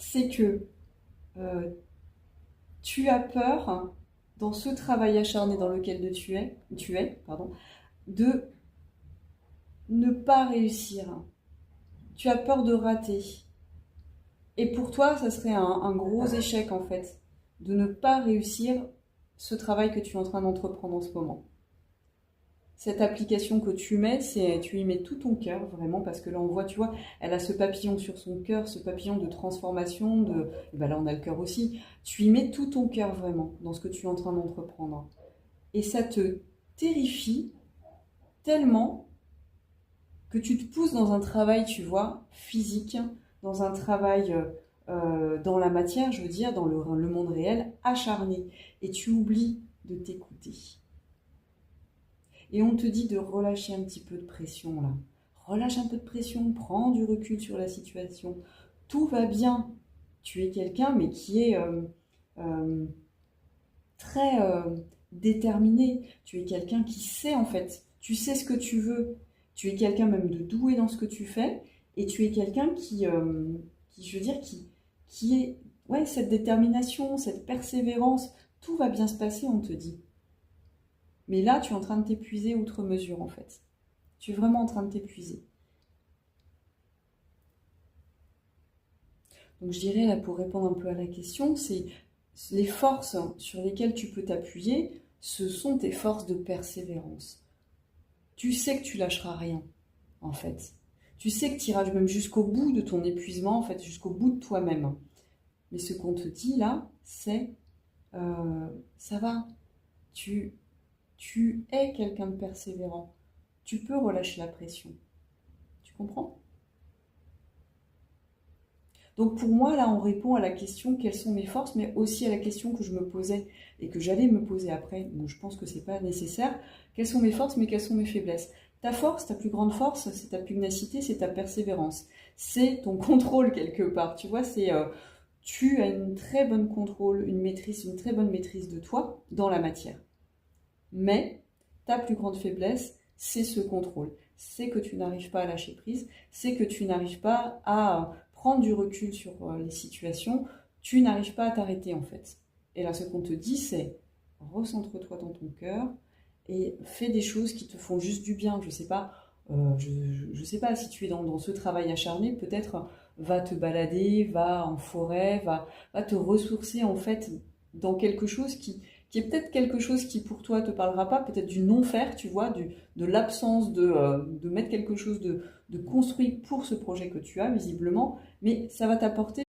c'est que tu as peur, dans ce travail acharné dans lequel tu es, pardon, de ne pas réussir. Tu as peur de rater. Et pour toi, ça serait un gros échec en fait, de ne pas réussir ce travail que tu es en train d'entreprendre en ce moment. Cette application que tu mets, tu y mets tout ton cœur, vraiment, parce que là on voit, tu vois, elle a ce papillon sur son cœur, ce papillon de transformation, et ben là on a le cœur aussi. Tu y mets tout ton cœur vraiment dans ce que tu es en train d'entreprendre. Et ça te terrifie tellement que tu te pousses dans un travail, tu vois, physique, dans un travail dans la matière, je veux dire, dans le monde réel, acharné. Et tu oublies de t'écouter. Et on te dit de relâcher un petit peu de pression là. Relâche un peu de pression, prends du recul sur la situation. Tout va bien. Tu es quelqu'un, mais qui est euh, très déterminé. Tu es quelqu'un qui sait en fait. Tu sais ce que tu veux. Tu es quelqu'un même de doué dans ce que tu fais. Et tu es quelqu'un qui je veux dire, qui est ouais, cette détermination, cette persévérance. Tout va bien se passer, on te dit. Mais là, tu es en train de t'épuiser outre mesure, en fait. Tu es vraiment en train de t'épuiser. Donc, je dirais, là, pour répondre un peu à la question, c'est les forces sur lesquelles tu peux t'appuyer, ce sont tes forces de persévérance. Tu sais que tu lâcheras rien, en fait. Tu sais que tu iras même jusqu'au bout de ton épuisement, en fait, jusqu'au bout de toi-même. Mais ce qu'on te dit, là, c'est, ça va, tu, tu es quelqu'un de persévérant. Tu peux relâcher la pression. Tu comprends? Donc pour moi, là, on répond à la question quelles sont mes forces, mais aussi à la question que je me posais et que j'allais me poser après. Donc je pense que c'est pas nécessaire. Quelles sont mes forces, mais quelles sont mes faiblesses? Ta force, ta plus grande force, c'est ta pugnacité, c'est ta persévérance. C'est ton contrôle quelque part. Tu vois, tu as une très bonne contrôle, une maîtrise, une très bonne maîtrise de toi dans la matière. Mais ta plus grande faiblesse, c'est ce contrôle. C'est que tu n'arrives pas à lâcher prise, c'est que tu n'arrives pas à prendre du recul sur les situations, tu n'arrives pas à t'arrêter en fait. Et là, ce qu'on te dit, c'est recentre-toi dans ton cœur et fais des choses qui te font juste du bien. Je sais pas, je sais pas si tu es dans ce travail acharné, peut-être va te balader, va en forêt, va te ressourcer en fait dans quelque chose qui est peut-être quelque chose qui pour toi te parlera pas, peut-être du non-faire, tu vois, de l'absence de mettre quelque chose de construit pour ce projet que tu as visiblement, mais ça va t'apporter